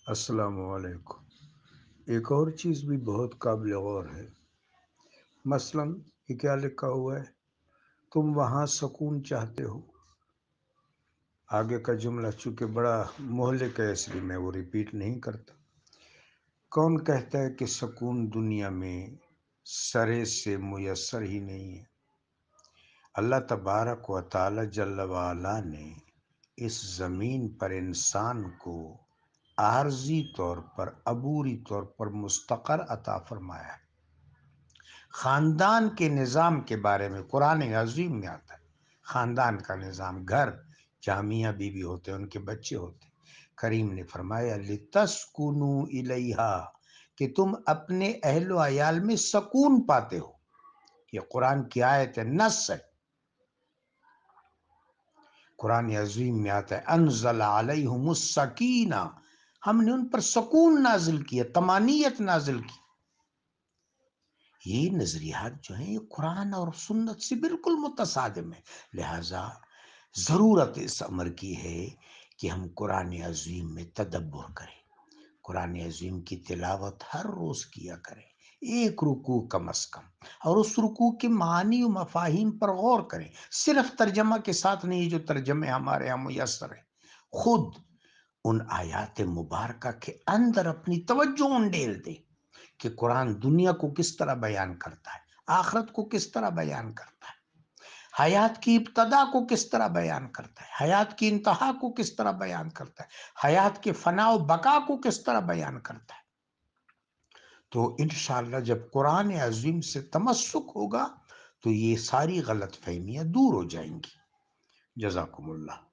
السلام علیکم۔ ایک اور چیز بھی بہت قابل غور ہے۔ مثلا یہ کیا لکھا ہوا ہے؟ تم وہاں سکون چاہتے ہو۔ آگے کا جملہ چونکہ بڑا مہلک ہے اس لیے میں وہ ریپیٹ نہیں کرتا۔ کون کہتا ہے کہ سکون دنیا میں سرے سے میسر ہی نہیں ہے؟ اللہ تبارک و تعالی جل وعلا نے اس زمین پر انسان کو عارضی طور پر عبوری طور پر مستقر عطا فرمایا ہے۔ خاندان کے نظام کے بارے میں قرآن عظیم میں آتا ہے۔ خاندان کا نظام، گھر جہاں میاں بیوی ہوتے ہیں، ان کے بچے ہوتے ہیں، کریم نے فرمایا لِتَسْكُنُوا إِلَيْهَا کہ تم اپنے اہل و عیال میں سکون پاتے ہو۔ یہ قرآن کی آیت ہے، نص ہے۔ قرآن عظیم میں آتا ہے انزل علیہم السکینہ، ہم نے ان پر سکون نازل کیا، طمانینت نازل کی۔ یہ نظریات جو ہیں یہ قرآن اور سنت سے بالکل متصادم ہے، لہٰذا ضرورت اس امر کی ہے کہ ہم قرآن عظیم میں تدبر کریں، قرآن عظیم کی تلاوت ہر روز کیا کریں، ایک رکوع کم از کم، اور اس رکوع کے معانی و مفاہیم پر غور کریں، صرف ترجمہ کے ساتھ نہیں جو ترجمے ہمارے یہاں میسر ہیں، خود ان آیات مبارکہ کے اندر اپنی توجہ انڈیل دیں کہ قرآن دنیا کو کس طرح بیان کرتا ہے، آخرت کو کس طرح بیان کرتا ہے، حیات کی ابتدا کو کس طرح بیان کرتا ہے، حیات کی انتہا کو کس طرح بیان کرتا ہے، حیات کے فنا و بقا کو کس طرح بیان کرتا ہے۔ تو انشاءاللہ جب قرآن عظیم سے تمسک ہوگا تو یہ ساری غلط فہمیاں دور ہو جائیں گی۔ جزاکم اللہ۔